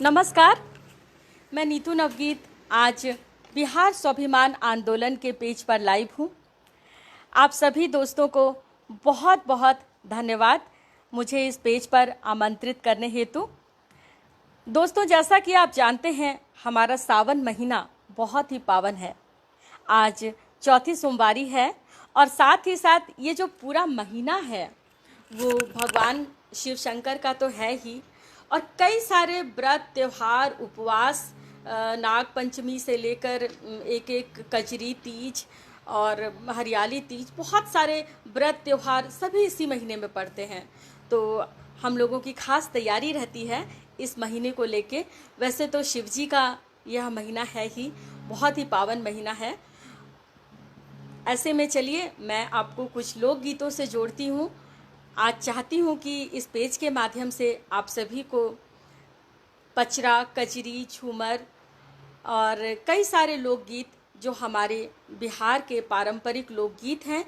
नमस्कार, मैं नीतू नवगीत आज बिहार स्वाभिमान आंदोलन के पेज पर लाइव हूँ। आप सभी दोस्तों को बहुत बहुत धन्यवाद मुझे इस पेज पर आमंत्रित करने हेतु। दोस्तों, जैसा कि आप जानते हैं, हमारा सावन महीना बहुत ही पावन है। आज चौथी सोमवारी है और साथ ही साथ ये जो पूरा महीना है वो भगवान शिव शंकर का तो है ही, और कई सारे व्रत, त्योहार, उपवास, नाग पंचमी से लेकर एक एक कजरी तीज और हरियाली तीज, बहुत सारे व्रत त्योहार सभी इसी महीने में पड़ते हैं। तो हम लोगों की खास तैयारी रहती है इस महीने को लेके। वैसे तो शिव जी का यह महीना है ही, बहुत ही पावन महीना है। ऐसे में चलिए मैं आपको कुछ लोकगीतों से जोड़ती हूँ। आज चाहती हूँ कि इस पेज के माध्यम से आप सभी को पचरा, कजरी, झूमर और कई सारे लोकगीत जो हमारे बिहार के पारंपरिक लोकगीत हैं,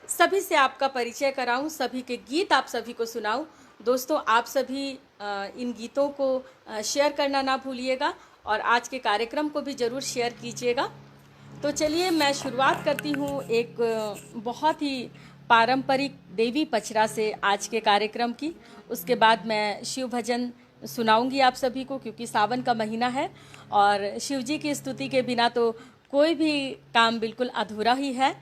सभी से आपका परिचय कराऊं, सभी के गीत आप सभी को सुनाऊं। दोस्तों, आप सभी इन गीतों को शेयर करना ना भूलिएगा और आज के कार्यक्रम को भी ज़रूर शेयर कीजिएगा। तो चलिए मैं शुरुआत करती हूँ एक बहुत ही पारंपरिक देवी पचरा से आज के कार्यक्रम की। उसके बाद मैं शिव भजन सुनाऊंगी आप सभी को, क्योंकि सावन का महीना है और शिव जी की स्तुति के बिना तो कोई भी काम बिल्कुल अधूरा ही है।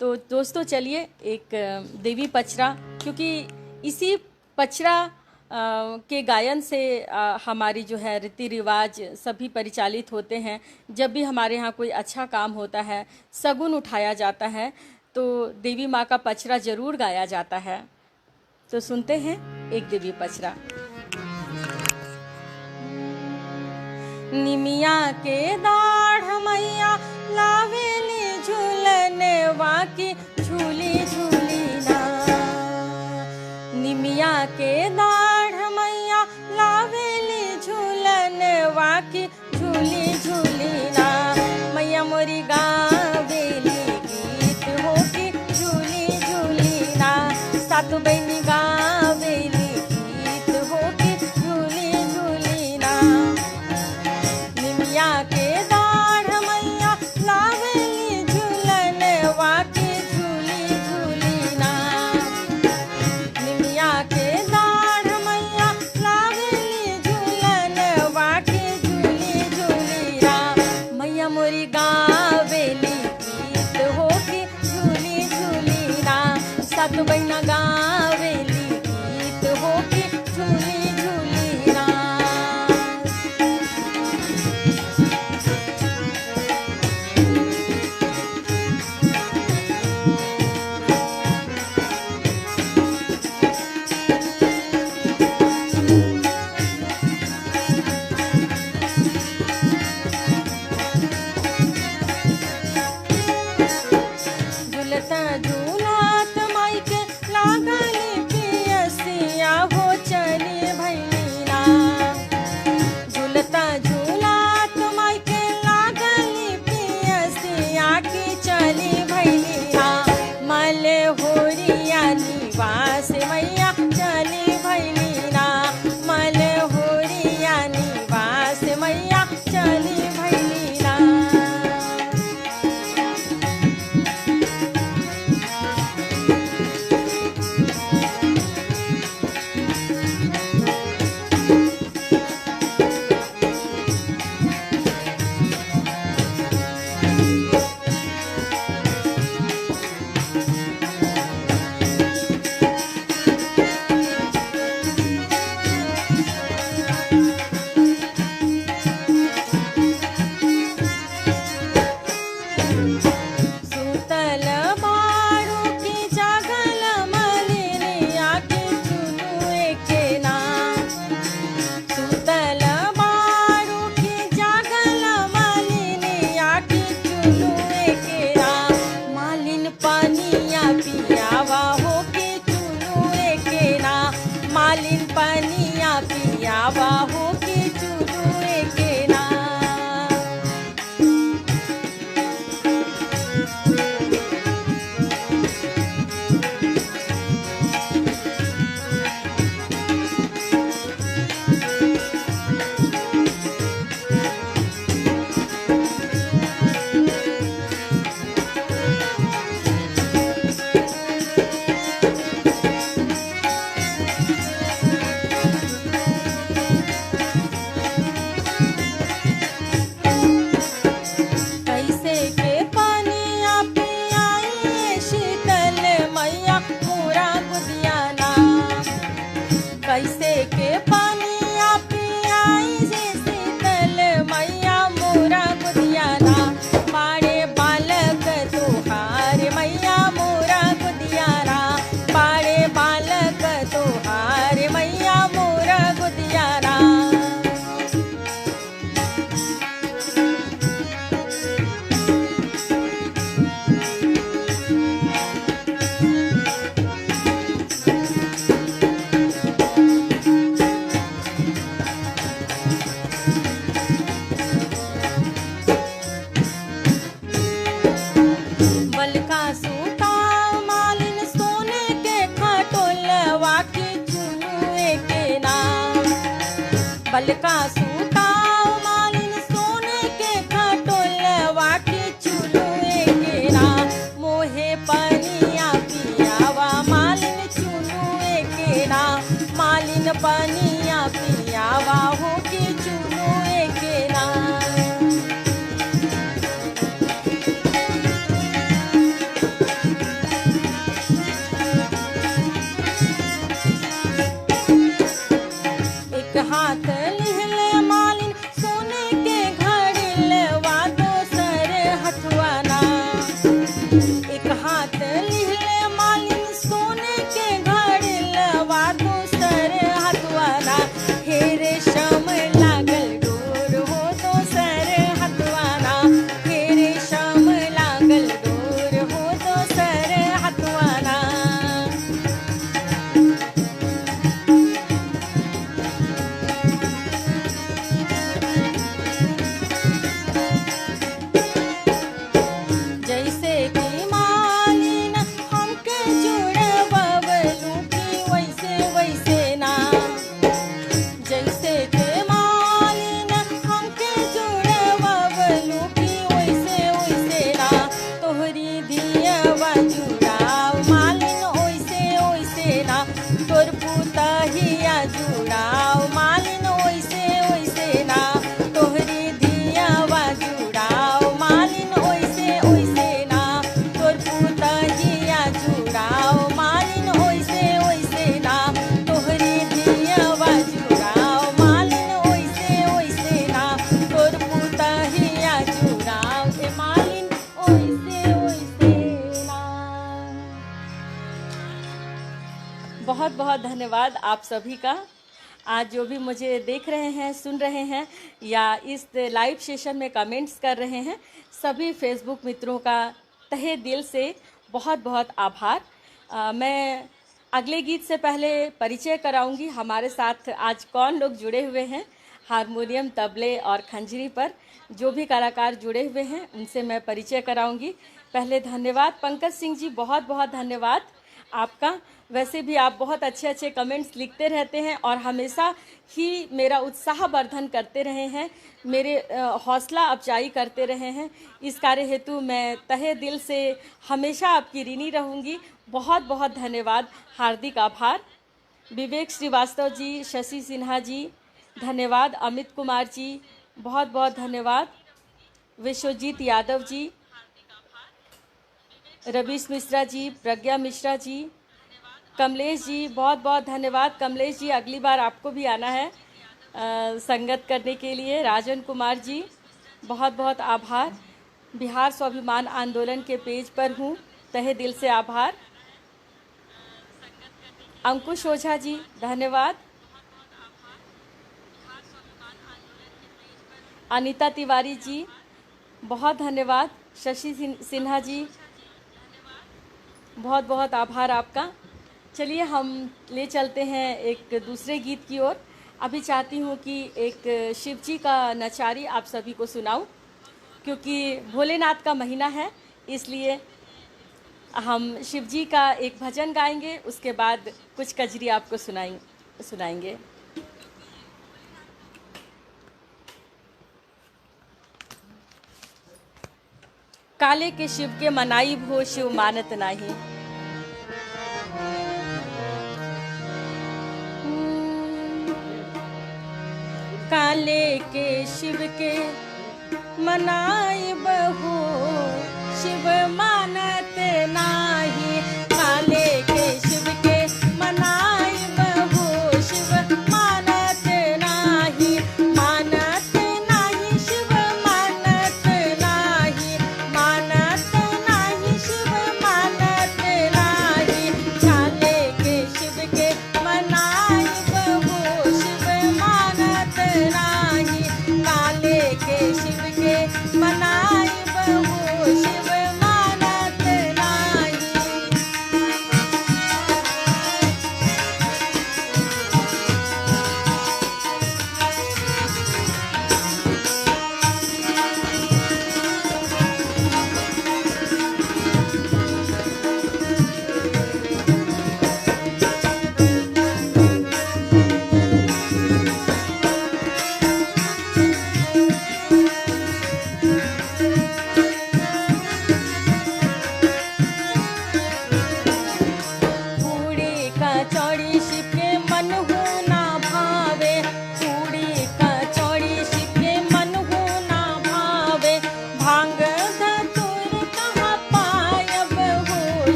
तो दोस्तों चलिए एक देवी पचरा, क्योंकि इसी पचरा के गायन से हमारी जो है रीति रिवाज सभी परिचालित होते हैं। जब भी हमारे यहाँ कोई अच्छा काम होता है, सगुन उठाया जाता है, तो देवी माँ का पचरा जरूर गाया जाता है। तो सुनते हैं एक देवी पचरा। निमिया के दाढ़ मैया लावेली झूलनवा की झूली झूली ना। निमिया के दाढ़ मैया लावेली झूलनवा की झूली झूली ना। मैया मोरी गावेली गीत हो की झूली झूली ना। सातु बहनी गावेली गीत हो की झूली झूली ना। निमिया के दाढ़ मैया लावेली झूलनवा की झूली झूली ना। निमिया के दाढ़ मैया लावेली झूलनवा की झूली झूली ना। मैया मोरी गावेली गीत हो की झूली झूली ना। सात बहना गावेली गीत हो की झूली झूली ना। झूलता झूलत माई के लागली पियसिया हो चली भैया। झूलता झूलत माई के लागली पियसिया की चली भैया। मल होरिया निवास मैया चली भैया। मल होरिया निवास मैया चली भैया। सुतल बारू की जागल मलिनिया की चुनुए के नाम। सुतल बारू की जागल मलिनिया की चुनुए के नाम। मालिन पानिया पियावा हो के चुनुए के नाम। मालिन पानिया पियावा हो के चुनुए के नाम। कैसे के पानिया पियाई जे शीतल मैया मोरा गुदियाना पाड़े बालक तुहार मैया मोरा गुदियाना पाड़े बालक तुहार मैया मोरा गुदियाना। बलका सूता मालिन सोने के खटोलवा की चुनुए के नाम बलका सूता मालिन सोने के खटोलवा की चुनुए के नाम मोहे पनिया पियावा मालिन चुनुए के नाम मालिन पनिया पियावा हो की चुनुए के नाम। एक हाथ लिहले मालिन सोने के घड़िलवा दोसर हथुआना एक हाथ लिहले मालिन सोने के घड़िलवा दोसर हथुआना हे रेशम लागल डोर हो दोसर हथुआना हे रेशम लागल डोर हो दोसर हथुआना। जैसे कि मालिन हमके जुड़वलू की वैसे वैसे ना जैसे कि मालिन हमके जुड़वलू की वैसे वैसे ना तोहरी दियवा जुड़ाव मालिन वैसे वैसे ना तोर पुतहिया जुड़ाव मालिन वैसे वैसे ना तोहरी दियवा जुड़ाव मालिन वैसे वैसे ना तोर पुतहिया जुड़ाव मालिन वैसे वैसे ना तोहरी दियवा जुड़ाव मालिन वैसे वैसे ना तोर पुतहिया जुड़ाव ए मालिन वैसे वैसे ना। बहुत बहुत धन्यवाद आप सभी का। आज जो भी मुझे देख रहे हैं सुन रहे हैं या इस लाइव सेशन में कमेंट्स कर रहे हैं सभी फेसबुक मित्रों का तहे दिल से बहुत बहुत आभार। मैं अगले गीत से पहले परिचय कराऊंगी हमारे साथ आज कौन लोग जुड़े हुए हैं हारमोनियम तबले और खंजरी पर जो भी कलाकार जुड़े हुए हैं उनसे मैं परिचय कराऊंगी। पहले धन्यवाद पंकज सिंह जी, बहुत बहुत धन्यवाद आपका। वैसे भी आप बहुत अच्छे अच्छे कमेंट्स लिखते रहते हैं और हमेशा ही मेरा उत्साह वर्धन करते रहे हैं, मेरे हौसला अफजाई करते रहे हैं। इस कार्य हेतु मैं तहे दिल से हमेशा आपकी ऋणी रहूँगी। बहुत बहुत धन्यवाद, हार्दिक आभार। विवेक श्रीवास्तव जी, शशि सिन्हा जी धन्यवाद, अमित कुमार जी बहुत बहुत धन्यवाद, विश्वजीत यादव जी, रवीश मिश्रा जी, प्रज्ञा मिश्रा जी, कमलेश जी बहुत बहुत धन्यवाद। कमलेश जी अगली बार आपको भी आना है संगत करने के लिए। राजन कुमार जी बहुत बहुत आभार। बिहार स्वाभिमान आंदोलन के पेज पर हूँ, तहे दिल से आभार। अंकुश ओझा जी धन्यवाद। अनीता तिवारी जी बहुत धन्यवाद। शशि सिन्हा जी बहुत बहुत आभार आपका। चलिए हम ले चलते हैं एक दूसरे गीत की ओर। अभी चाहती हूँ कि एक शिव जी का नचारी आप सभी को सुनाऊं, क्योंकि भोलेनाथ का महीना है इसलिए हम शिव जी का एक भजन गाएंगे, उसके बाद कुछ कजरी आपको सुनाएंगे। काले के शिव के मनाई भो शिव मानत नाही। काले के शिव के मनाई बहू शिव मानत नाही। काले के शिव के मनाई बहू शिव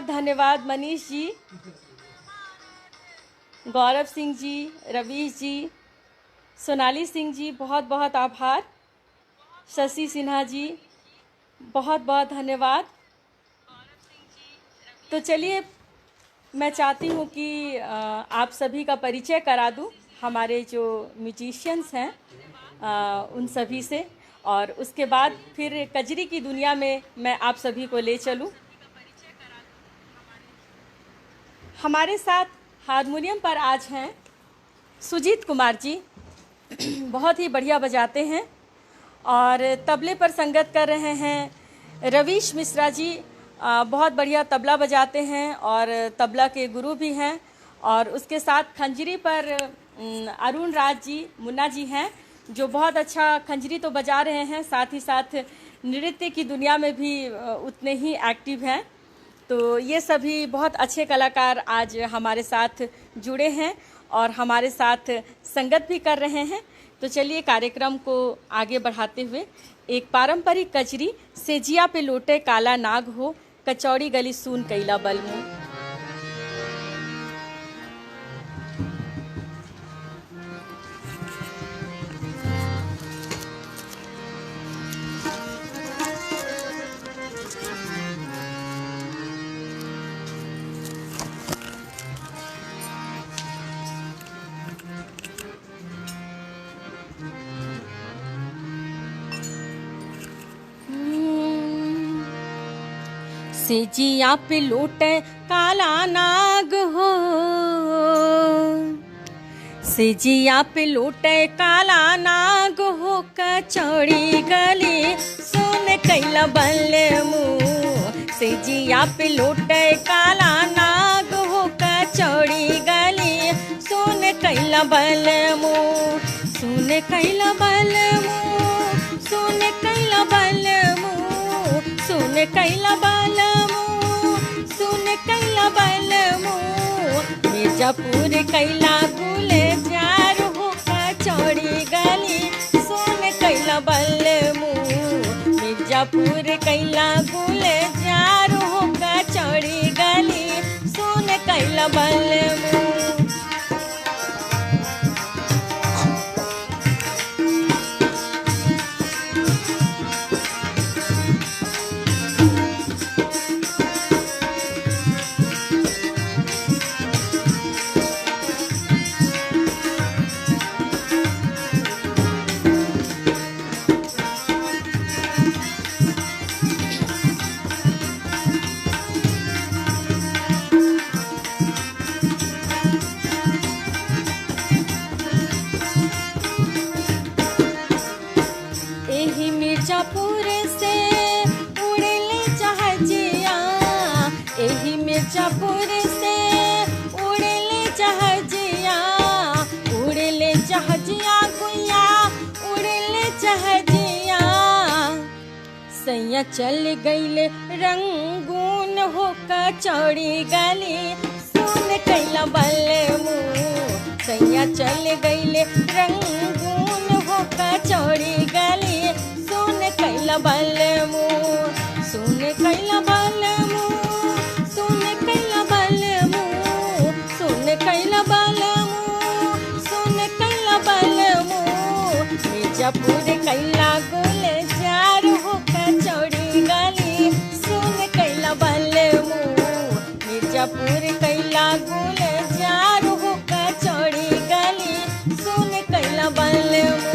बहुत धन्यवाद मनीष जी, गौरव सिंह जी, रवीश जी, सोनाली सिंह जी, बहुत बहुत आभार। शशि सिन्हा जी, बहुत बहुत धन्यवाद। तो चलिए, मैं चाहती हूँ कि आप सभी का परिचय करा दूँ हमारे जो म्यूजिशियंस हैं उन सभी से, और उसके बाद फिर कजरी की दुनिया में मैं आप सभी को ले चलूँ। हमारे साथ हारमोनियम पर आज हैं सुजीत कुमार जी, बहुत ही बढ़िया बजाते हैं। और तबले पर संगत कर रहे हैं रवीश मिश्रा जी, बहुत बढ़िया तबला बजाते हैं और तबला के गुरु भी हैं। और उसके साथ खंजरी पर अरुण राज जी, मुन्ना जी हैं, जो बहुत अच्छा खंजरी तो बजा रहे हैं, साथ ही साथ नृत्य की दुनिया में भी उतने ही एक्टिव हैं। तो ये सभी बहुत अच्छे कलाकार आज हमारे साथ जुड़े हैं और हमारे साथ संगत भी कर रहे हैं। तो चलिए कार्यक्रम को आगे बढ़ाते हुए एक पारंपरिक कजरी सेजिया पे लोटे काला नाग हो, कचौड़ी गली सून कैला बलमु। सेजिया पे लोटे काला नाग हो, सेजिया पे लोटे काला नाग हो, कचौड़ी गली सुन कैला बलमु। सेजिया पे लोटे काला नाग हो, कचौड़ी गली सुन कैला बलमु। सुन कैला बलमु, सुन कैला बलमु, सुन कैला बलमु, सुन कैला बलमु। मिर्जापुर कैला गुले जार हो, कचौड़ी गली सुन कैला बलमु। मिर्जापुर कैला गुले जार हो, कचौड़ी गली सुन कैला बलमु। मिर्जापुर से उड़ले जहाजिया, एही मिर्जापुर से उड़ले जहाजिया, उड़ले जहाजिया गुया, उड़ले जहाजिया। सैया चल गईले रंगून हो, कचौड़ी गली सुन कैला बलमु। सैया चल गईले रंगून हो, कचौड़ी गली सुन कैला बलमु। सुन कैला बलमु, सुन कैला बलमु, सुन कैला बलमु, सुन कैला बलमु। मिर्जापुर कैला गुले जार हो, कचौड़ी गली सुन कैला बलमु। मिर्जापुर कैला गुले जार हो, कचौड़ी गली सुन कैला बलमु।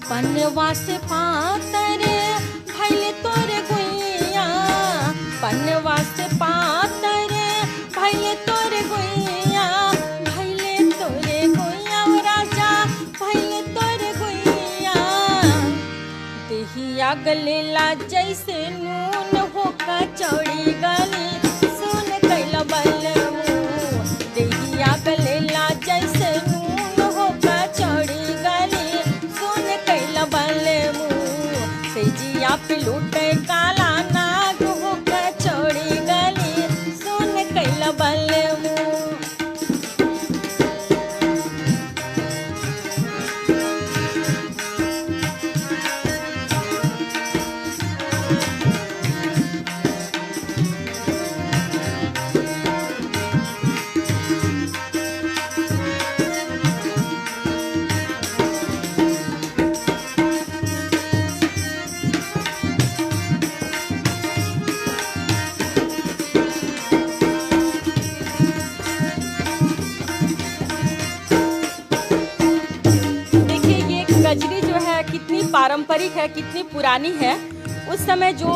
पनवा से पातर भैले तोरे गुइया, पनवा से पातर भैले तोरे गुइया, भैले तोरे गुइया राजा, भैले तोरे गुइया। देही गलेला जैसे नून हो कचौड़ी गली सुन कैला बलमू देहिया गलेला जैसे नून हो कचौड़ी गली सुन कैला बलमू सेजिया पे लूटे काला नाग हो कचौड़ी गली सुन कैला बलमू। कजरी जो है कितनी पारंपरिक है, कितनी पुरानी है। उस समय जो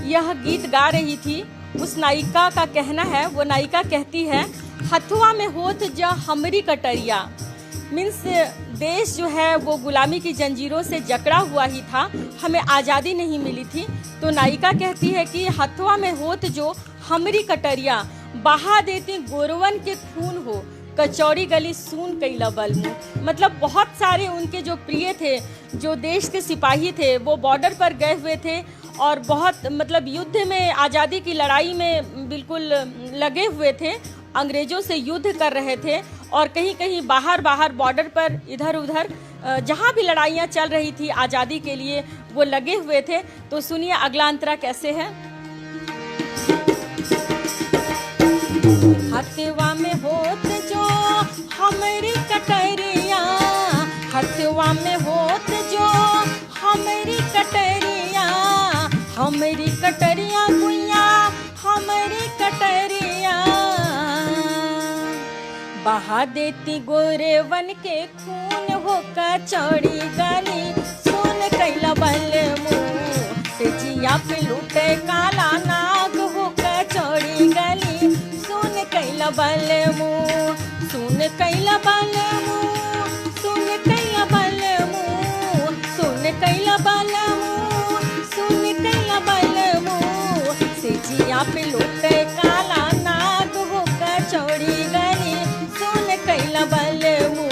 यह गीत गा रही थी उस नायिका का कहना है, वो नायिका कहती है हथुआ में होत जा हमरी कटरिया। मीन्स देश जो है वो गुलामी की जंजीरों से जकड़ा हुआ ही था, हमें आज़ादी नहीं मिली थी। तो नायिका कहती है कि हथुआ में होत जो हमरी कटरिया बहा देती गोरवन के खून हो कचौड़ी गली सून कैला बलमू। मतलब बहुत सारे उनके जो प्रिय थे, जो देश के सिपाही थे, वो बॉर्डर पर गए हुए थे और बहुत मतलब युद्ध में, आज़ादी की लड़ाई में बिल्कुल लगे हुए थे, अंग्रेज़ों से युद्ध कर रहे थे और कहीं कहीं बाहर बॉर्डर पर इधर उधर जहाँ भी लड़ाइयाँ चल रही थी आज़ादी के लिए वो लगे हुए थे। तो सुनिए अगला अंतरा कैसे है। हथवा में होत जो हमारी कटरिया, हथवा में होत जो हमारी कटरिया, हमारी कटरिया गुइया हमारी कटरिया बहा देती गोरेवन के खून हो कचौड़ी गली सुन कैला बलमू सेजिया पे लूटे काला नाग हो कचौड़ी गली सुन कैला बलमू, सुन कैला बलमू, सुन कैला बलमू, सुन कैला बलमू, सुन कैला बलमू सेजिया पे लूटे काला नाग हो कचौड़ी गली सुन कैला बलमू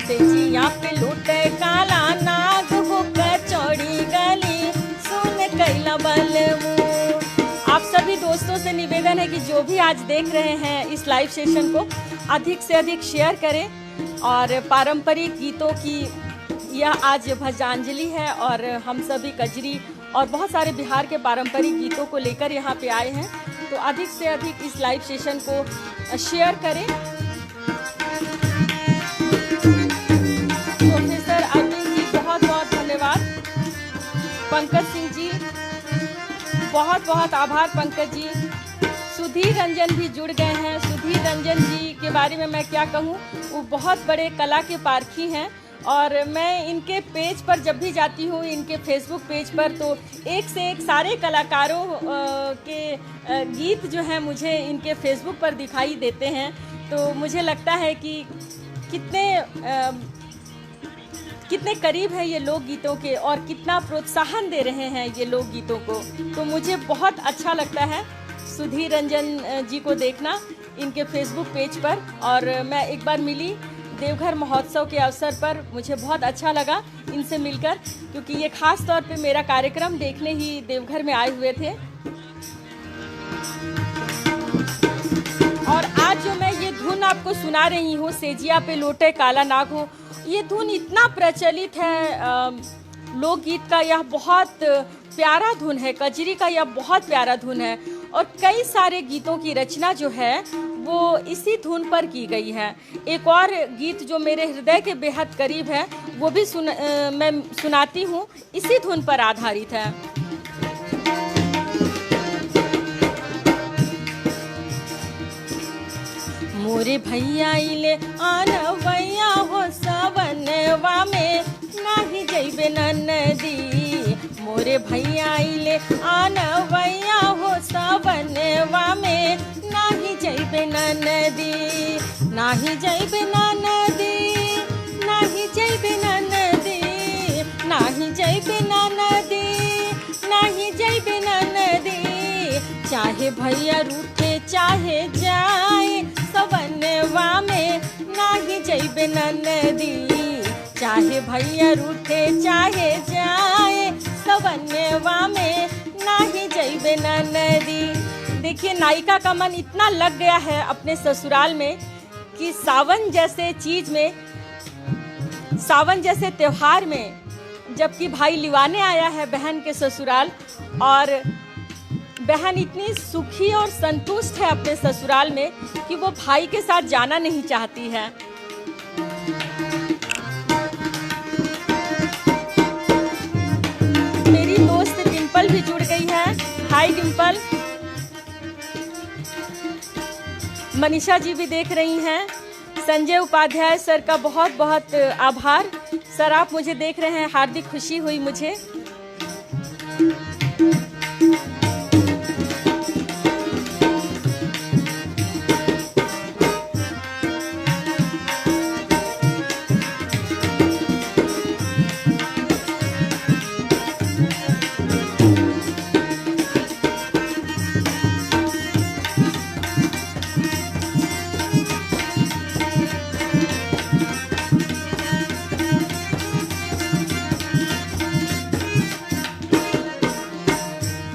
सेजिया पे लूटे काला नाग हो कचौड़ी गली सुन कैला बलमू। आप सभी दोस्तों से निवेदन है कि जो भी आज देख रहे हैं इस लाइव सेशन को अधिक से अधिक शेयर करें और पारंपरिक गीतों की यह आज भजनांजलि है और हम सभी कजरी और बहुत सारे बिहार के पारंपरिक गीतों को लेकर यहाँ पे आए हैं। तो अधिक से अधिक इस लाइव सेशन को शेयर करें। प्रोफेसर अरविंद जी बहुत बहुत धन्यवाद। पंकज सिंह जी बहुत बहुत आभार पंकज जी। सुधीर रंजन भी जुड़ गए हैं। सुधीर रंजन जी के बारे में मैं क्या कहूँ, वो बहुत बड़े कला के पारखी हैं और मैं इनके पेज पर जब भी जाती हूँ, इनके फेसबुक पेज पर, तो एक से एक सारे कलाकारों के गीत जो हैं मुझे इनके फेसबुक पर दिखाई देते हैं। तो मुझे लगता है कि कितने करीब है ये लोकगीतों के और कितना प्रोत्साहन दे रहे हैं ये लोकगीतों को। तो मुझे बहुत अच्छा लगता है सुधीर रंजन जी को देखना इनके फेसबुक पेज पर। और मैं एक बार मिली देवघर महोत्सव के अवसर पर, मुझे बहुत अच्छा लगा इनसे मिलकर, क्योंकि ये खास तौर पे मेरा कार्यक्रम देखने ही देवघर में आए हुए थे। और आज जो मैं ये धुन आपको सुना रही हूँ, सेजिया पे लोटे काला नाग हो, ये धुन इतना प्रचलित है। लोकगीत का यह बहुत प्यारा धुन है, कजरी का यह बहुत प्यारा धुन है और कई सारे गीतों की रचना जो है वो इसी धुन पर की गई है। एक और गीत जो मेरे हृदय के बेहद करीब है वो भी मैं सुनाती हूँ, इसी धुन पर आधारित है। मोरे भैया इले आनवैया हो सवनवा में नाही जइबे ननदी। मोरे भैया इले आनवैया हो सवनवा में नाही जइबे ननदी। नाही जइबे ननदी, नाही जइबे ननदी, नाही जइबे ननदी, चाहे भैया रूठे चाहे जाए सवनवा में नाही जइबे ननदी। चाहे भैया रूठे चाहे जाए सवनवा में नाही जइबे ननदी। देखिए नायिका का मन इतना लग गया है अपने ससुराल में कि सावन जैसे चीज में, सावन जैसे त्योहार में जबकि भाई लिवाने आया है बहन के ससुराल, और बहन इतनी सुखी और संतुष्ट है अपने ससुराल में कि वो भाई के साथ जाना नहीं चाहती है। मेरी दोस्त डिम्पल भी जुड़ गई है। हाय डिम्पल। मनीषा जी भी देख रही हैं। संजय उपाध्याय सर का बहुत बहुत आभार। सर आप मुझे देख रहे हैं, हार्दिक खुशी हुई मुझे।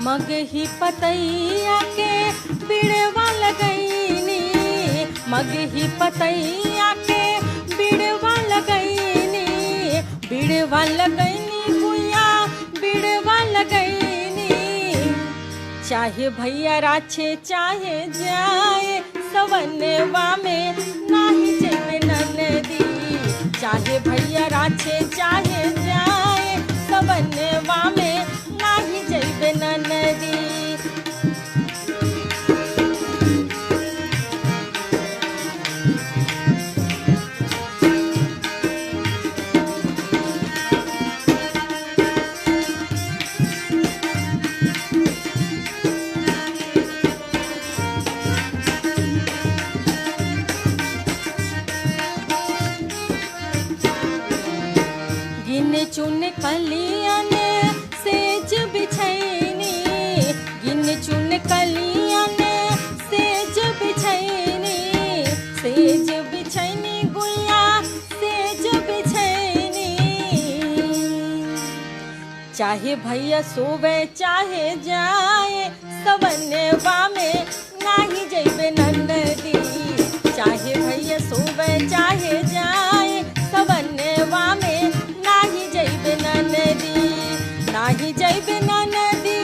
मगही पतैया के बिड़वा लगैनी, मगही पतैया के बिड़वा लगैनी, बिड़वा लगैनी गुया बिड़वा लगैनी। चाहे भैया राछे चाहे जाए सवनवा में नाही जइबे ननदी। चाहे भैया राछे चाहे जाए सवनवा में नाही जइबे ननदी। गिन चुन कलियन सेज बिछैनी, गिन चुन कलियन सेज बिछैनी, सेज बिछैनी गुया सेज बिछैनी। चाहे भैया सोवे चाहे जाए सवनवा में नाही जइबे ननदी। चाहे भैया सोवे चाहे जाए सवनवा में नाही जइबे ननदी। नाही जइबे ननदी,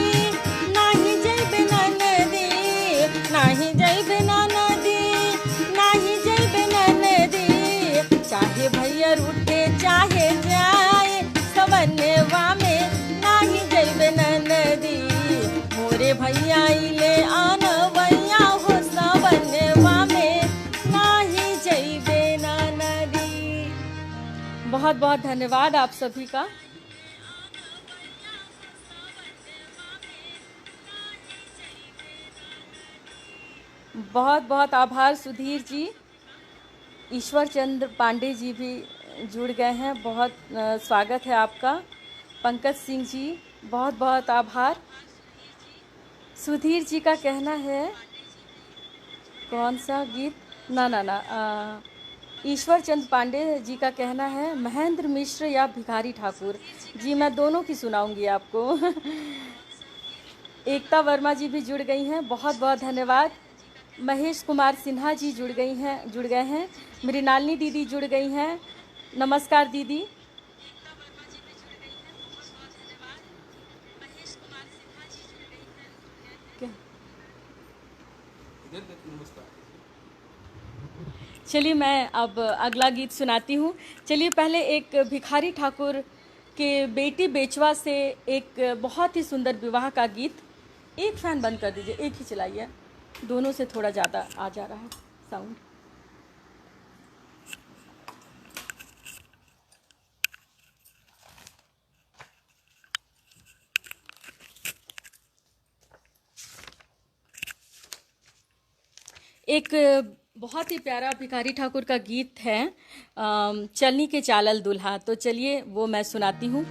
नाही जइबे ननदी, नाही जइबे ननदी, नाही जइबे ननदी। चाहे भैया रूठे चाहे जाए सवनवा में नाही जइबे ननदी। मोरे भैया इले आनवैया हो सवनवा में नाही जइबे ननदी। बहुत बहुत धन्यवाद आप सभी का। बहुत बहुत आभार सुधीर जी। ईश्वर चंद्र पांडे जी भी जुड़ गए हैं, बहुत स्वागत है आपका। पंकज सिंह जी बहुत बहुत आभार। सुधीर जी का कहना है कौन सा गीत, ना ना ना ईश्वर चंद्र पांडे जी का कहना है महेंद्र मिश्र या भिखारी ठाकुर। जी मैं दोनों की सुनाऊंगी आपको। एकता वर्मा जी भी जुड़ गई हैं, बहुत बहुत धन्यवाद। महेश कुमार सिन्हा जी जुड़ गए हैं। मृणालिनी दीदी जुड़ गई हैं, नमस्कार दीदी। चलिए मैं अब अगला गीत सुनाती हूँ। चलिए पहले एक भिखारी ठाकुर के बेटी बेचवा से एक बहुत ही सुंदर विवाह का गीत। एक फैन बंद कर दीजिए, एक ही चलाइए, दोनों से थोड़ा ज़्यादा आ जा रहा है साउंड। एक बहुत ही प्यारा भिखारी ठाकुर का गीत है चलनी के चालल दुल्हा। तो चलिए वो मैं सुनाती हूँ।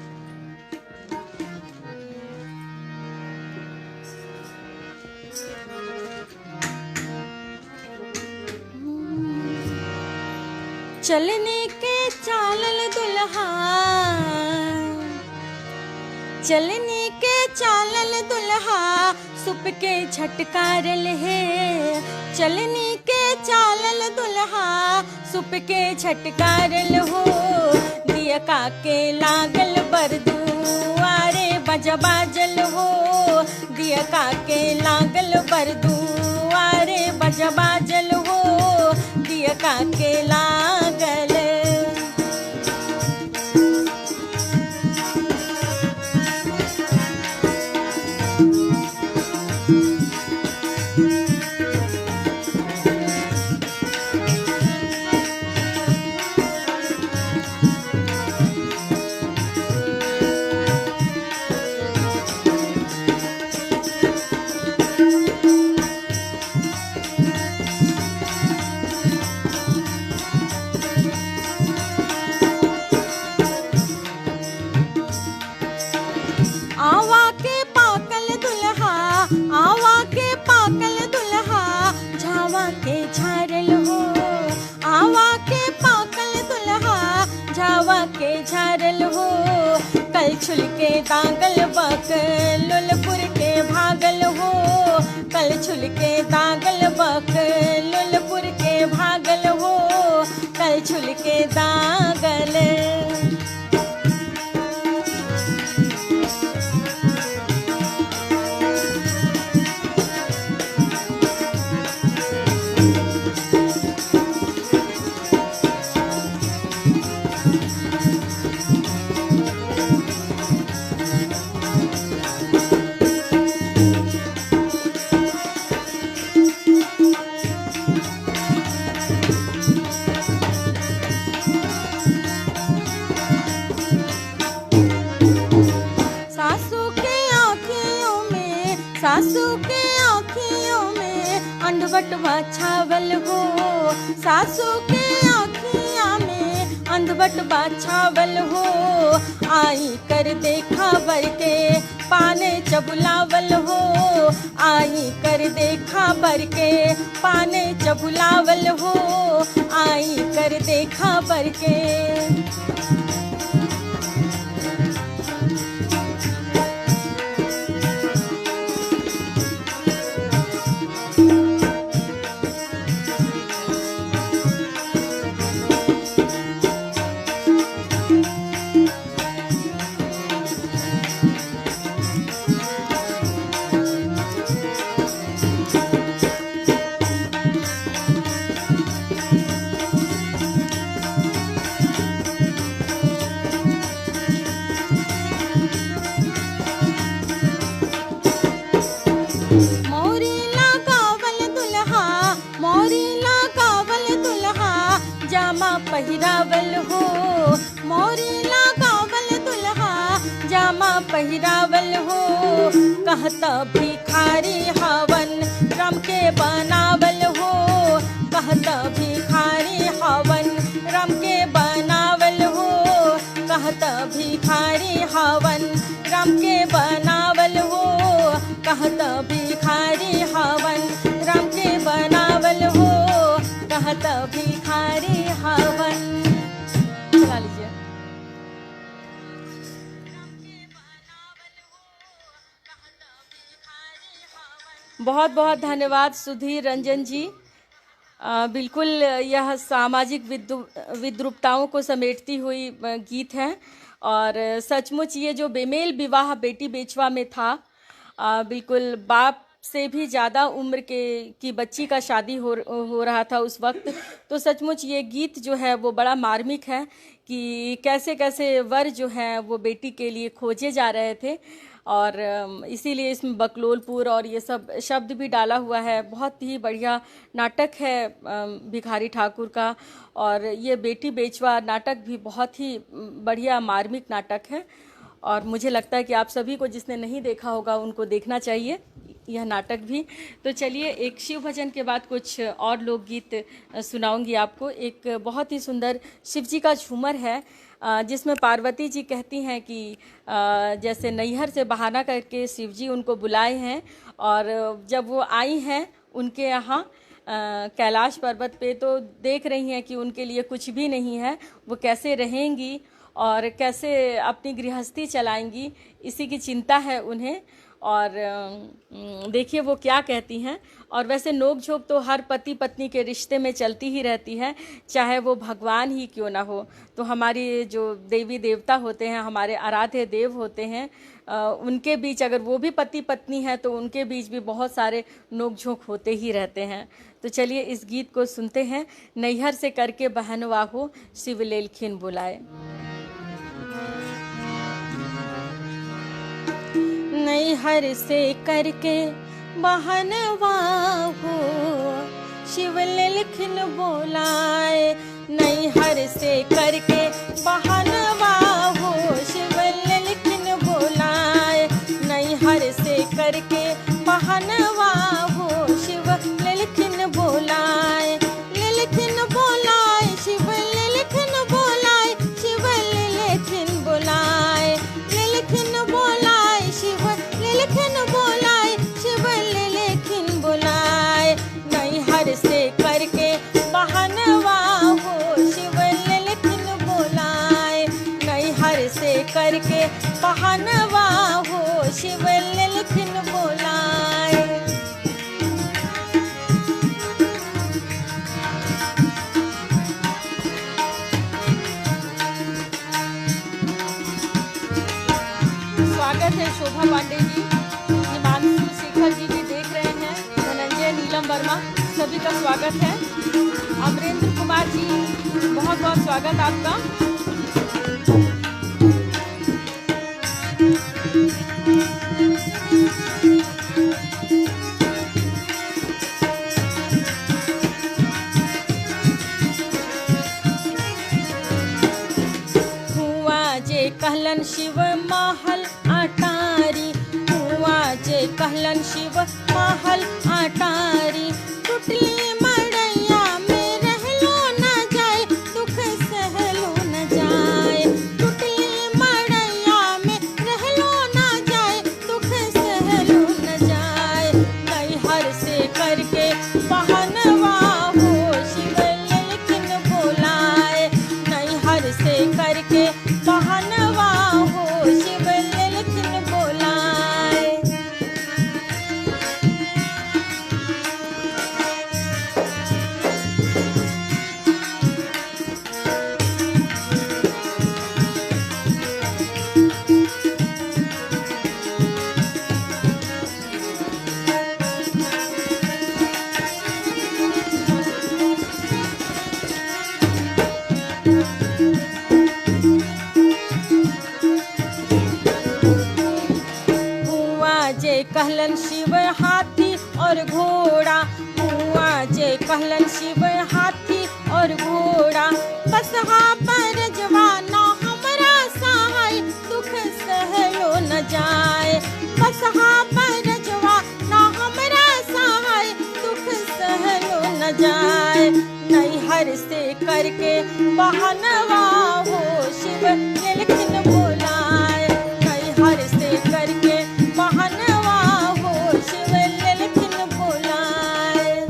चलने के चालल दुल्हा, चलने के चालल दुल्हा, सुप के झटकारल है। चलने के चालल दुल्हा, सुप के झटकारल हो। दिया का के लागल बरदुआरे बजा बाजल हो। दिया का के लागल बरदुआरे बजा बाजल हो। दिया का के लागल। आवा के पाकल दुल्हा, आवा के पाकल दुल्हा, झावा के झारल हो। आवा के पाकल दुल्हा, झावा के झारल हो। कल छुल के दागल बक लुलपुर के भागल हो। कल छुल के दागल बक लुलपुर के भागल हो। कल छुल के दागल। सासू के आँखियों में अंधवटवा छावल हो। सासू के आँखियाँ में अंधवटवा छावल हो। आई कर देखा बर के पाने चबुलावल हो। आई कर देखा बर के पाने चबुलावल हो। आई कर देखा बर के। पहिरावल हो। मोरी लगावल दुल्हा, जामा पहिरावल हो। कहता भिखारी हवन राम के बनावल हो। कहता भिखारी हवन राम के बनावल हो। कहता भिखारी हवन राम के बनावल हो। कहता भिखारी हवन राम के बनावल हो। कहता भिखारी हवन। चला लीजिए। बहुत बहुत धन्यवाद सुधीर रंजन जी। बिल्कुल यह सामाजिक विद्रूपताओं को समेटती हुई गीत है। और सचमुच ये जो बेमेल विवाह बेटी बेचवा में था, बिल्कुल बाप से भी ज़्यादा उम्र की बच्ची का शादी हो रहा था उस वक्त। तो सचमुच ये गीत जो है वो बड़ा मार्मिक है कि कैसे कैसे वर जो हैं वो बेटी के लिए खोजे जा रहे थे। और इसीलिए इसमें बकलोलपुर और ये सब शब्द भी डाला हुआ है। बहुत ही बढ़िया नाटक है भिखारी ठाकुर का। और ये बेटी बेचवा नाटक भी बहुत ही बढ़िया मार्मिक नाटक है। और मुझे लगता है कि आप सभी को जिसने नहीं देखा होगा उनको देखना चाहिए यह नाटक भी। तो चलिए एक शिव भजन के बाद कुछ और लोकगीत सुनाऊंगी आपको। एक बहुत ही सुंदर शिव जी का झूमर है जिसमें पार्वती जी कहती हैं कि जैसे नैहर से बहाना करके शिव जी उनको बुलाए हैं और जब वो आई हैं उनके यहाँ कैलाश पर्वत पे, तो देख रही हैं कि उनके लिए कुछ भी नहीं है, वो कैसे रहेंगी और कैसे अपनी गृहस्थी चलाएंगी, इसी की चिंता है उन्हें। और देखिए वो क्या कहती हैं। और वैसे नोक झोंक तो हर पति पत्नी के रिश्ते में चलती ही रहती है, चाहे वो भगवान ही क्यों ना हो। तो हमारी जो देवी देवता होते हैं, हमारे आराध्य देव होते हैं, उनके बीच अगर वो भी पति पत्नी है तो उनके बीच भी बहुत सारे नोक झोंक होते ही रहते हैं। तो चलिए इस गीत को सुनते हैं। नैहर से करके बहनवा हो, शिवलेल खिन बुलाए। नैहर से करके बहनवा हो, शिवलेल खिन बुलाए। नैहर से करके बहनवा हो, शिवलेल खिन बुलाए। नैहर से करके बहनवा हो, शिवलेल खिन बुलाए। लेल खिन बुलाए, शिवलेल खिन बुलाए, शिवलेल खिन बुलाए। लेल खिन बुलाए, शिवलेल खिन बुलाए, शिवलेल खिन बुलाए। नैहर से करके बहनवा हो, शिवलेल खिन बुलाए। नैहर से करके बहनवा हो, शिवलेल खिन बुलाए। स्वागत है शोभा पांडे जी, हिमांशु शेखर जी भी देख रहे हैं, धनंजय नीलम वर्मा, सभी का स्वागत है। अमरेंद्र कुमार जी, बहुत बहुत स्वागत आपका। हुआ जे कहलन शिव महल अटारी, हुआ जे कहलन शिव महल अटारी। टुटली मड़ैया में रहलो न जाए, दुख सहलो न जाए। टुटली मड़ैया में रहलो न जाए, दुख सहलो न जाए। नैहर से करके बहनवा हो, शिवलेल खिन बुलाए। नैहर से करके बहनवा हो, शिवलेल खिन बुलाए। हुआ जे कहलन शिव हाथी और घोड़ा, हुआ जे कहलन शिव हाथी और घोड़ा। बसहा पर जवाना हमरा सहाय, दुख सहलो न जाए। बसहा पर जवाना हमरा सहाय, दुख सहलो न जाए। नैहर से करके बहनवा हो, शिवलेल खिन बुलाए। नैहर से करके बहनवा हो, शिवलेल खिन बुलाए।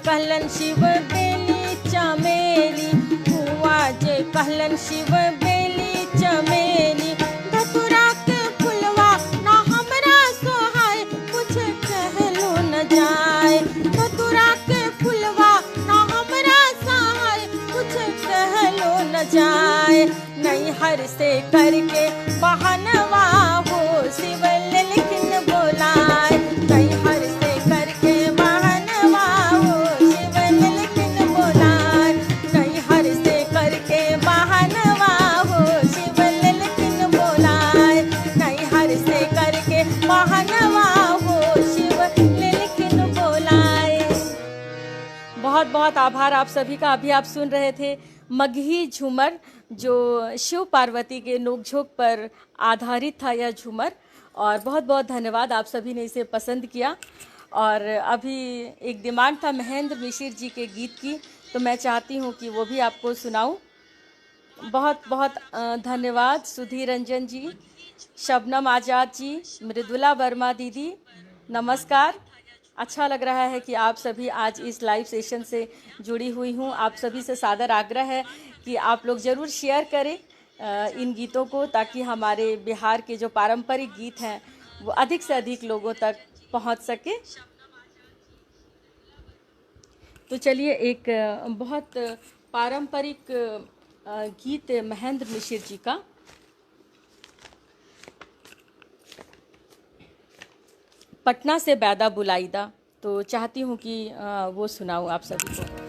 कहलन शिव बेली चमेली, हुआ जे कहलन शिव बेली चमेली। धतुरा के फुलवा ना हमरा सोहाय, कुछ कहलो न जाए। धतुरा के फुलवा ना हमरा सहाय, कुछ कहलो न जाए। नैहर से करके बहनवा हो, शिवलेल खिन बुलाए। नैहर से करके बहनवा हो, शिवलेल खिन बुलाए। नैहर से करके बहनवा बहुत बहुत आभार आप सभी का। अभी आप सुन रहे थे मगही झूमर, जो शिव पार्वती के नोकझोंक पर आधारित था यह झूमर, और बहुत बहुत धन्यवाद आप सभी ने इसे पसंद किया। और अभी एक डिमांड था महेंद्र मिश्र जी के गीत की, तो मैं चाहती हूँ कि वो भी आपको सुनाऊँ। बहुत बहुत धन्यवाद सुधीर रंजन जी, शबनम आज़ाद जी, मृदुला वर्मा दीदी, नमस्कार। अच्छा लग रहा है कि आप सभी आज इस लाइव सेशन से जुड़ी हुई हूँ। आप सभी से सादर आग्रह है कि आप लोग ज़रूर शेयर करें इन गीतों को, ताकि हमारे बिहार के जो पारंपरिक गीत हैं वो अधिक से अधिक लोगों तक पहुँच सके। तो चलिए एक बहुत पारंपरिक गीत महेंद्र मिश्र जी का, पटना से बैदा बुलाईदा, तो चाहती हूँ कि वो सुनाऊँ आप सभी को।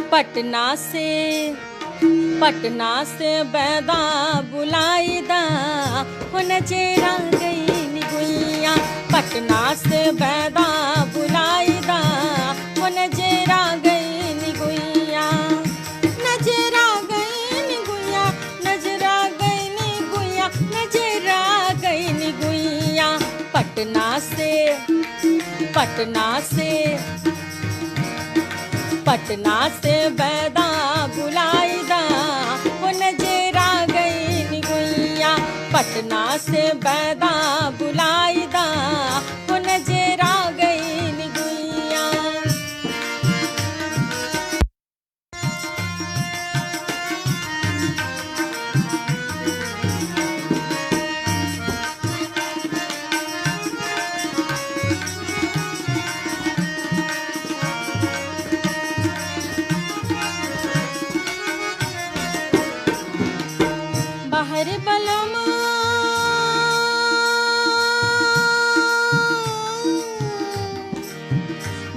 पटना से बैदा बुलाईदा, हो नजेरा गई निगुइया। पटना से बैदा बुलाईदा, हो नजेरा गई निगुइया। नजरा गई निगुइया, नजरा गई निगुइया, नजरा गई निगुइया। पटना से बैदा बुलाईदा, हो नजेरा गई निगुइया। पटना से बैदा बुलाईदा, हो नजेरा गई निगुइया।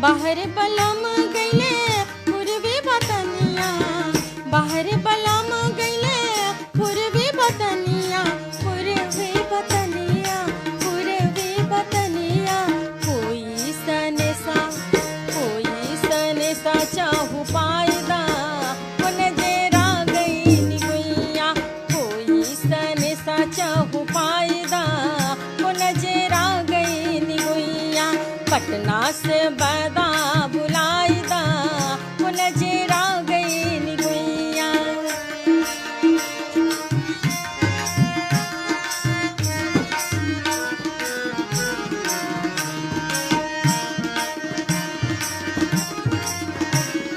बाहर बलम गईले पूर्वी बतनिया, बाहर बलम गईले पूर्वी बतनिया, पूर्वी बतनिया, पूर्वी बतनिया। कोई सने सा चाहू पायदा, हो नजेरा गई निगुइया। कोई सने सा चाहू पायदा, हो नजेरा गई निगुइया। पटना से बैदा बुलाईदा, हो नजेरा गई निगुइया।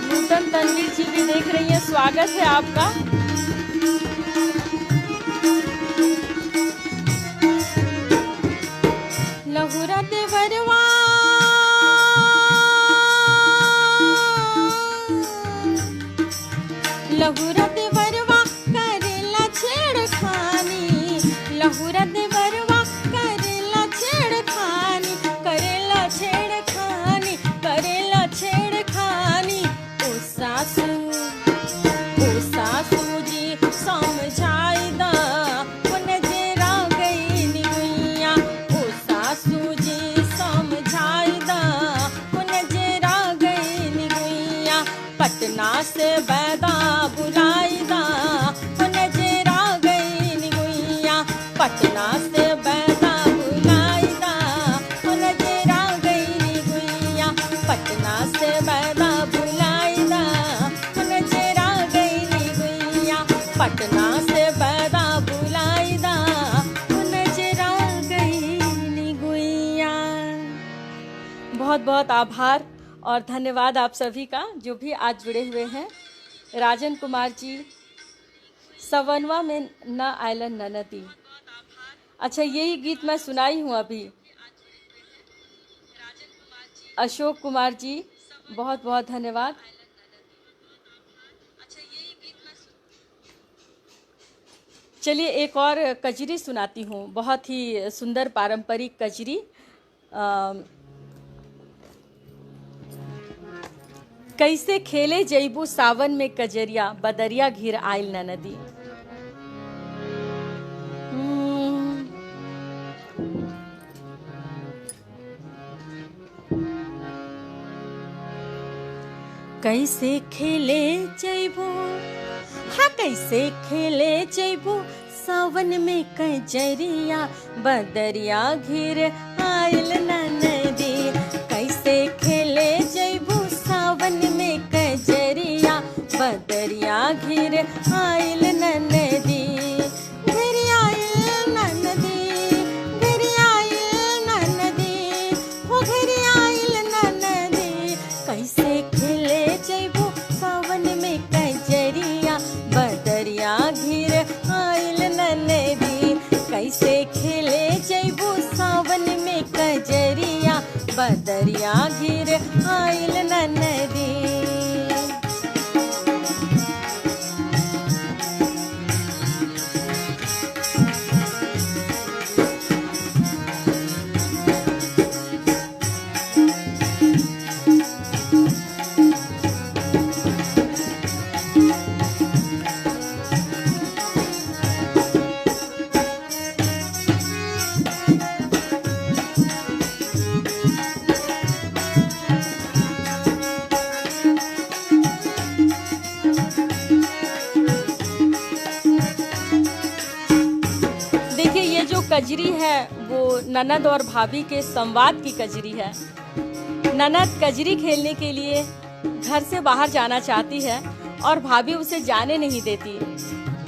नूतन तनवीर जी भी देख रही हैं, स्वागत है आपका। लहुरा देवरवा, लहुरा देवरवा करेला छेड़खानी, लहुरा देवरवा करेला छेड़खानी, करेला छेड़खानी, करेला छेड़खानी। ओ सासू जी समझाईदा, हो नजेरा गई निगुइया। ओ सासू जी समझाईदा, हो नजेरा गई निगुइया। पटना से बैदा बुलाईदा, हो नजेरा गई निगुइया। पटना से बैदा बुलाईदा, हो नजेरा गई निगुइया। पटना से बैदा बुलाईदा, हो नजेरा गई निगुइया। पटना से बैदा बुलाईदा, हो नजेरा गई निगुइया। बहुत बहुत आभार और धन्यवाद आप सभी का जो भी आज जुड़े हुए हैं। राजन कुमार जी, सवनवा में न आयलन ननदी। अच्छा, यही गीत मैं सुनाई हूँ अभी। अशोक कुमार जी, बहुत बहुत धन्यवाद। चलिए एक और कजरी सुनाती हूँ, बहुत ही सुंदर पारंपरिक कजरी। कैसे खेले जैबू सावन में कजरिया, बदरिया घिर आइल न नदी। कैसे खेले जैबू, हाँ कैसे खेले जैबू सावन में कजरिया, बदरिया घिर आइल न नदी। कैसे खेले जैबू सावन में कजरिया, बदरिया घिर आइल न नदी। घिर आइल न नदी, घिर आइल न नदी, हो घिर आइल न नदी। कैसे खेले जैबू सावन में कजरिया, बदरिया घिर आइल न नदी। कैसे खेले जैबू सावन में कजरिया, बदरिया घिर आइल न नदी। कजरी है वो ननद और भाभी के संवाद की कजरी है। ननद कजरी खेलने के लिए घर से बाहर जाना चाहती है और भाभी उसे जाने नहीं देती।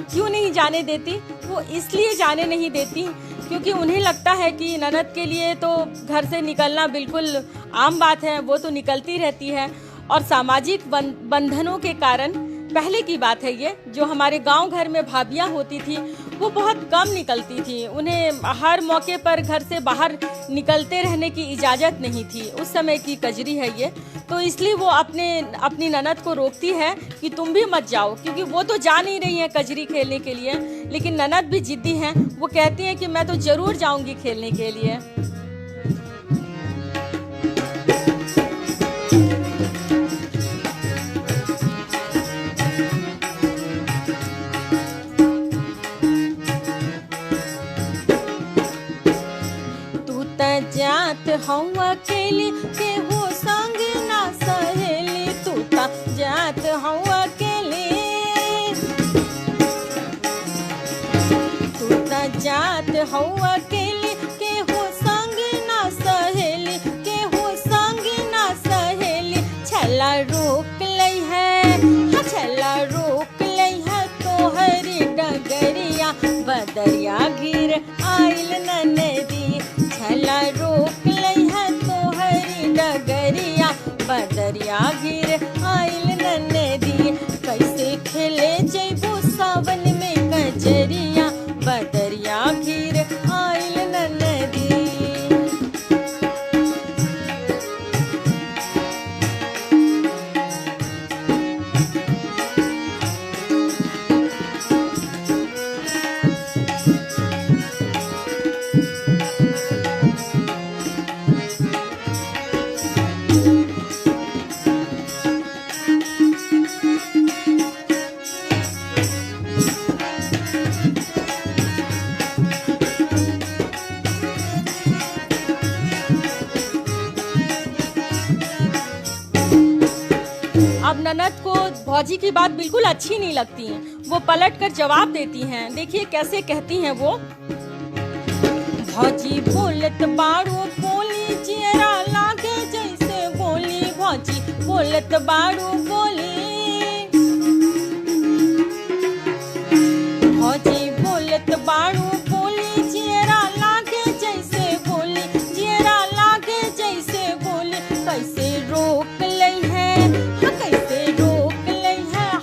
क्यों नहीं जाने देती? वो इसलिए जाने नहीं देती क्योंकि उन्हें लगता है कि ननद के लिए तो घर से निकलना बिल्कुल आम बात है, वो तो निकलती रहती है। और सामाजिक बंधनों के कारण, पहले की बात है ये, जो हमारे गांव घर में भाभियां होती थी वो बहुत कम निकलती थी। उन्हें हर मौके पर घर से बाहर निकलते रहने की इजाज़त नहीं थी। उस समय की कजरी है ये। तो इसलिए वो अपनी ननद को रोकती है कि तुम भी मत जाओ, क्योंकि वो तो जा नहीं रही हैं कजरी खेलने के लिए। लेकिन ननद भी जिद्दी हैं, वो कहती हैं कि मैं तो ज़रूर जाऊँगी खेलने के लिए। जात हूँ अकेली, केहू संग ना सहेली। तू त जात हूँ अकेली, तू त जात हूँ अकेली, केहू संग ना सहेली, केहू संग ना सहेली। छला रोक लई है, हाँ छला रोक लई है तोहरी डगरिया, बदरिया घिर आइल न नदी। छला रोक लई है तोहरी डगरिया, बदरिया घिर आइल न नदी। कैसे खेले जैबू सावन में कजरिया, बदरिया घिर आइल न नदी। अब ननद को भौजी की बात बिल्कुल अच्छी नहीं लगती है। वो पलट कर जवाब देती हैं। देखिए कैसे कहती हैं वो। भौजी बोलत बाड़ू बोली, जियरा लागे जैसे बोली। भौजी बोलत बाड़ू बोली, भौजी बोलत बाड़ू बोली, जियरा लागे जैसे बोली, जियरा लागे जैसे बोली। कैसे रोक लई है,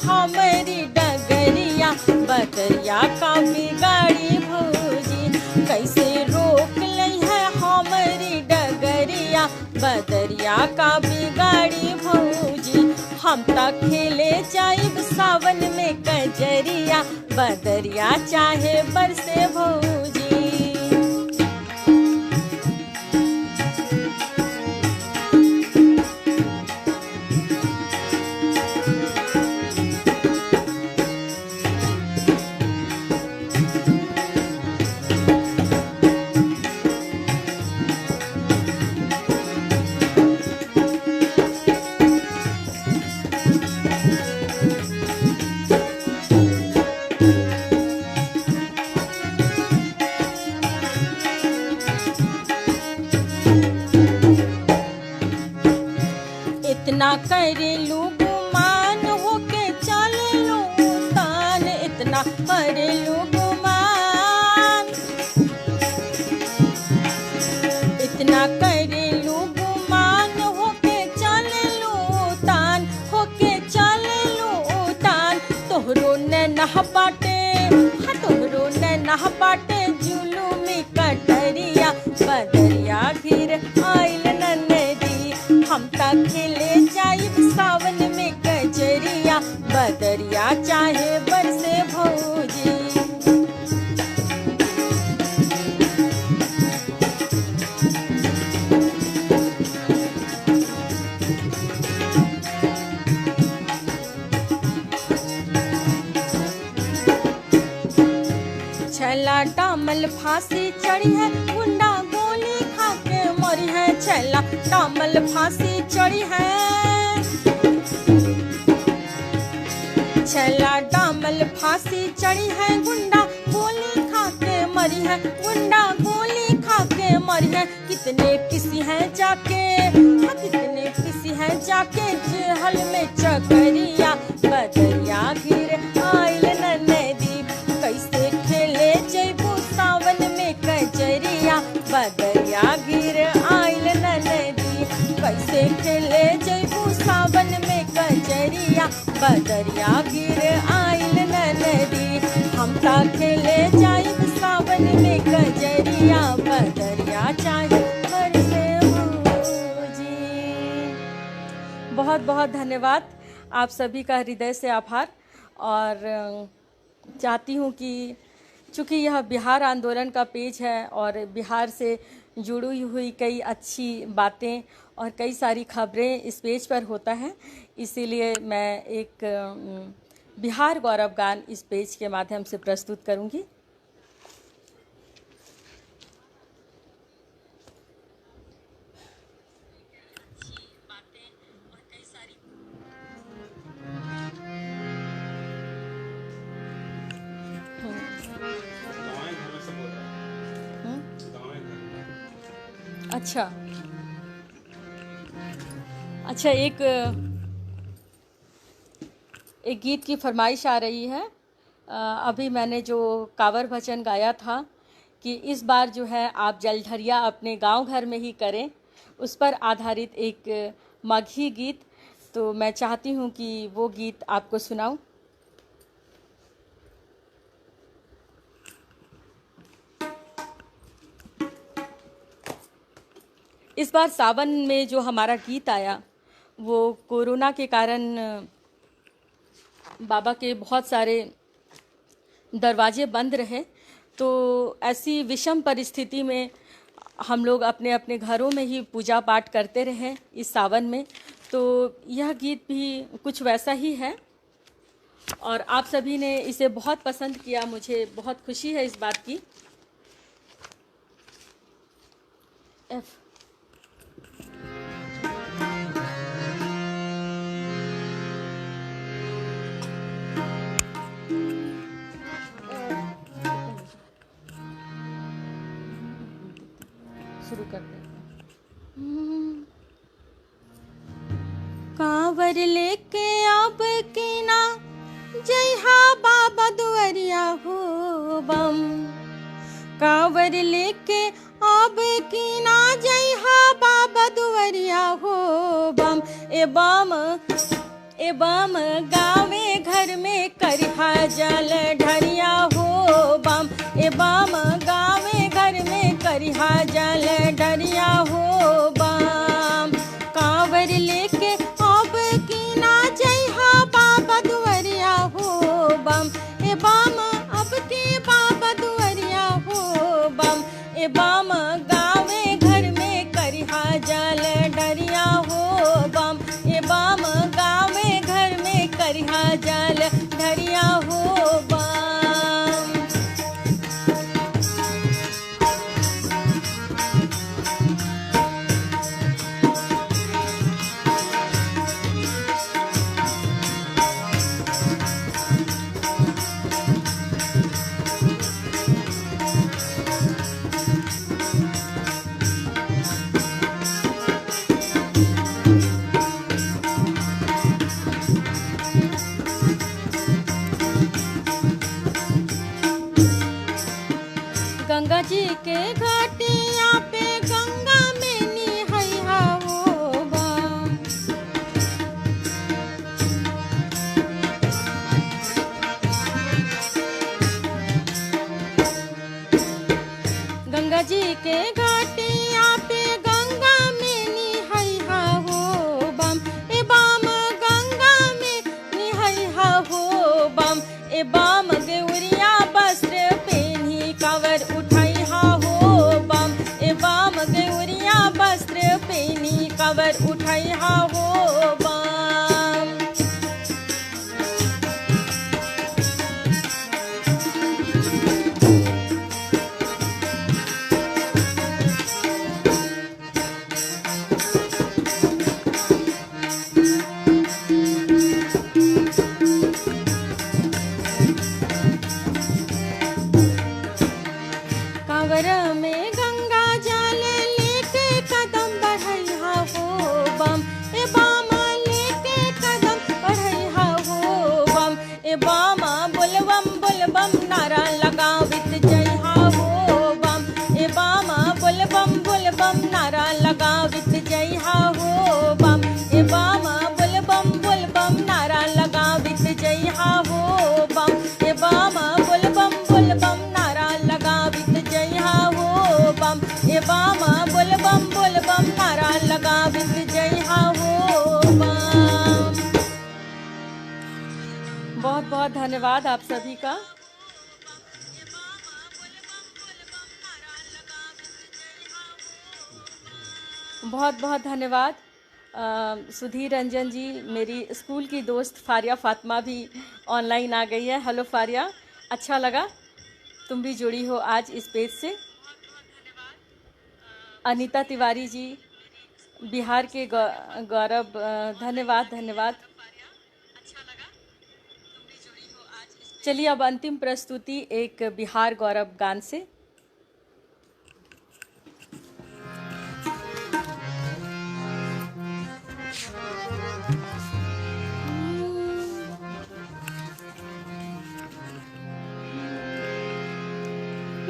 हमारी डगरिया, बदरिया का बिगाड़ी भौजी। कैसे रोक लई है हमारी डगरिया, बदरिया का बिगाड़ी भौजी। हम तक खेले जाइब सावन में कजरिया, बदरिया चाहे बरसे भौजी। इतना करेलू गुमान होके चलेलू तान, इतना करेलू गुमान, इतना करेलू गुमान होके चलेलू तान, होके चलेलू तान। तोहरो ने नह बाटे, हाँ तोहरो ने नह बाटे जुलूमी कटरिया, बदरिया घिर आइल ननदी। हम तक खेले जाइब सावन में कजरिया, बदरिया चाहे बरसे भौजी। छला डामल फांसी चढ़ी है, गुंडा गोली खा के मरी है। छला डामल फांसी चढ़ी है, छला डामल फांसी चढ़ी है, गुंडा गोली खा के मरी है, गुंडा गोली खा के मरी है। कितने किसी हैं जाके, हाँ कितने किसी हैं जाके जेहल में चकरिया, बदरिया घिर आइल ननदी। कैसे खेले जैबू सावन में कजरिया, बदरिया घिर आइल ननदी। कैसे खेले जैबू सावन में कजरिया, बदरिया घिर आइल ननदी। हम ता खेले जाइब सावन में कजरिया, बदरिया चाहे बरसे भौजी। बहुत बहुत धन्यवाद, आप सभी का हृदय से आभार। और चाहती हूँ कि चूँकि यह बिहार आंदोलन का पेज है और बिहार से जुड़ी हुई कई अच्छी बातें और कई सारी खबरें इस पेज पर होता है, इसीलिए मैं एक बिहार गौरव गान इस पेज के माध्यम से प्रस्तुत करूँगी। अच्छा अच्छा, एक गीत की फरमाइश आ रही है। अभी मैंने जो कांवर भजन गाया था कि इस बार जो है आप जलढरिया अपने गांव घर में ही करें, उस पर आधारित एक मगही गीत, तो मैं चाहती हूं कि वो गीत आपको सुनाऊं। इस बार सावन में जो हमारा गीत आया वो कोरोना के कारण बाबा के बहुत सारे दरवाजे बंद रहे, तो ऐसी विषम परिस्थिति में हम लोग अपने अपने घरों में ही पूजा पाठ करते रहे इस सावन में। तो यह गीत भी कुछ वैसा ही है और आप सभी ने इसे बहुत पसंद किया, मुझे बहुत खुशी है इस बात की। शुरू करते हैं। कांवर लेके अब की ना जय हा बाबा दुआरिया हो बम, कांवर लेके अब की ना जय हा बाबा दुआरिया हो बम। ए बम गावे घर में करहा जल ढरिया हो बम, ए बम गावे घर में करहा जल ढरिया हो बम। कांवर लेके अब की ना जय हा बाबा दुआरिया हो बम, ए बम जल ढरिया हो बम। गंगा जी के घाटिया पे गंगा में निहैया हो बम। गंगा जी के घाटिया पे गंगा में निहैया हो बम। ए बम गंगा में निहैया हो बम। ए बम गेउरिया वस्त्र पेन्ही कावर उठैहा हो बम। ए बम गेउरिया वस्त्र पेन्ही कावर उठैहा हो बम। कांवर में गंगा जल लेके कदम बढ़ैहा हो बम। ए बामा लेके कदम बढ़ैहा हो बम। ए बामा बोलबम बोलबम नारा लगावित जइहा हो बम। ए बामा बोलबम बोलबम नारा लगावित जइहा हो बम। ए बामा बोलबम बोलबम नारा लगावित जइहा हो बम। ए बामा बोलबम बोलबम नारा लगावित जइहा हो बम। ए बामा बोलबम बोलबम नारा लगावित जइहा हो बम। बहुत बहुत धन्यवाद आप सभी का। बहुत बहुत धन्यवाद। सुधीर रंजन जी, मेरी स्कूल की दोस्त फारिया फातिमा भी ऑनलाइन आ गई है। हेलो फारिया, अच्छा लगा तुम भी जुड़ी हो आज इस पेज से। अनीता तिवारी जी, बिहार के गौरव, धन्यवाद धन्यवाद। चलिए अब अंतिम प्रस्तुति एक बिहार गौरव गान से।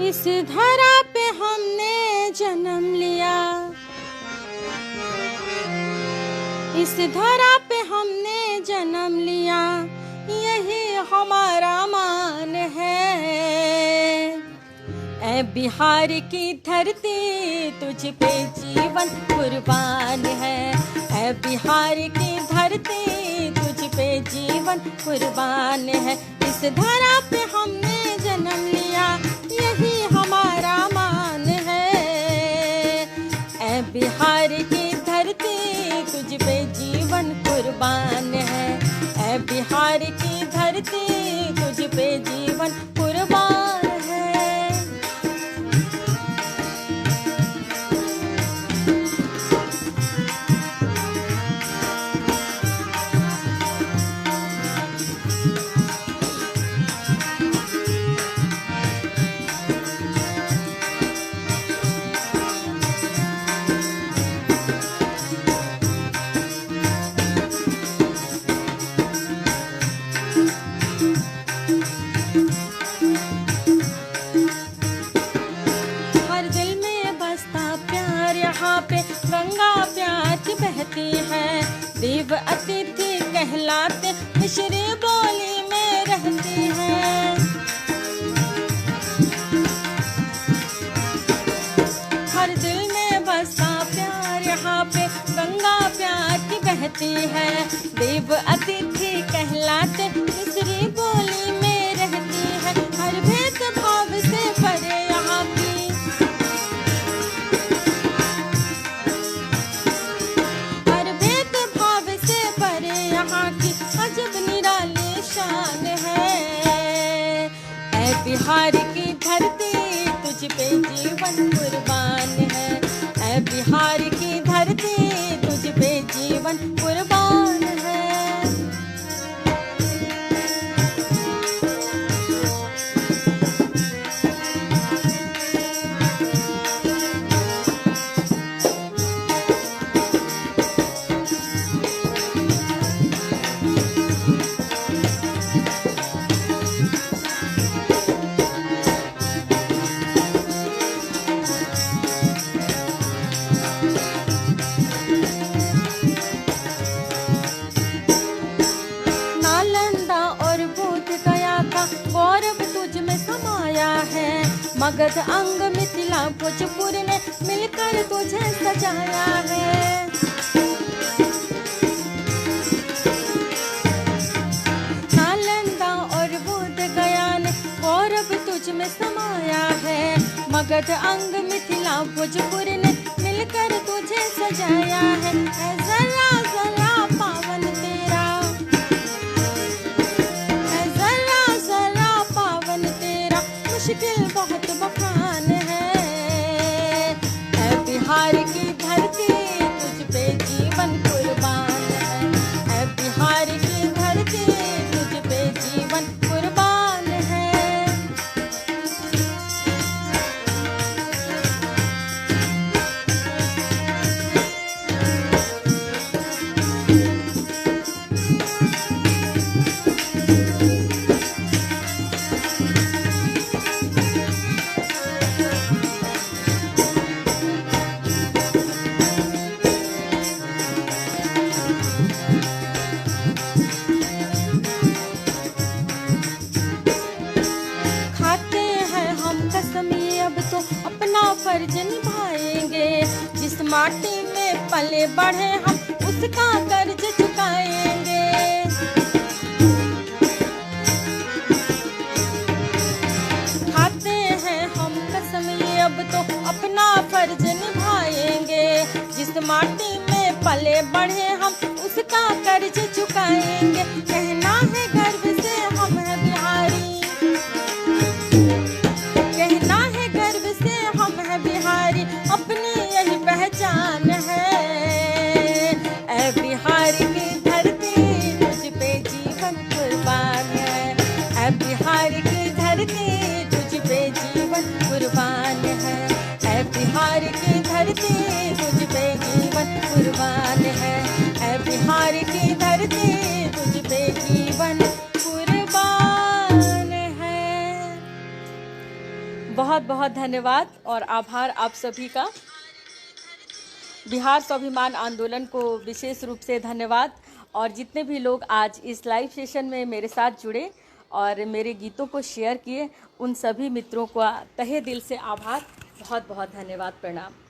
इस धरा पे हमने जन्म लिया, इस धरा पे हमने जन्म लिया, यही हमारा मान है। ऐ बिहार की धरती तुझ पे जीवन कुर्बान है। ऐ बिहार की धरती तुझ पे जीवन कुर्बान है। इस धरा पे हमने जन्म लिया, यही हमारा मान है। ऐ बिहार की धरती तुझ पे जीवन कुर्बान है। ऐ बिहार की धरती तुझ पे जीवन कुर्बान है। गंगा प्यार की बहती है, देव अतिथि कहलाते मिश्री बोली में रहती है। हर दिल में बसा प्यार, यहाँ पे गंगा प्यार की बहती है, देव अतिथि कहलाते मिश्री बोली में रहती है। हर भेद भाव से परे यहाँ की, अजब निराली शान बिहार की धरती तुझ पे जीवन कुर्बान है। ऐ बिहार की धरती तुझ पे जीवन कुर्बान है। गौरव तुझ में समाया है। मगध अंग मिथिला भोजपुर ने मिलकर तुझे सजाया है। नालंदा और बोध गया ने गौरव तुझ में समाया है। मगध अंग मिथिला भोजपुर ने मिलकर तुझे सजाया है। जरा जरा पावन तेरा, मुश्किल बहुत बखान है। ऐ बिहार की धरती तुझ पे जीवन कुर्बान है। ऐ बिहार की धरती तुझ पे जीवन कुर्बान है। अब तो अपना फर्ज निभाएंगे। जिस माटी में पले बढ़े हम उसका कर्ज चुकाएंगे। खाते हैं हम कसम ये अब तो अपना फर्ज निभाएंगे। जिस माटी में पले बढ़े हम उसका कर्ज चुकाएंगे। कहना है गर्व से हम हैं बिहारी, बिहारी अपनी यही पहचान है। ऐ बिहार की धरती तुझ पे जीवन कुर्बान है। ऐ बिहार की धरती तुझ पे जीवन कुर्बान है। ऐ बिहार की धरती तुझ पे जीवन कुर्बान है। ऐ बिहार की धरती तुझ पे जीवन कुर्बान है। बहुत बहुत धन्यवाद और आभार आप सभी का। बिहार स्वाभिमान आंदोलन को विशेष रूप से धन्यवाद। और जितने भी लोग आज इस लाइव सेशन में मेरे साथ जुड़े और मेरे गीतों को शेयर किए, उन सभी मित्रों का तहे दिल से आभार। बहुत बहुत धन्यवाद। प्रणाम।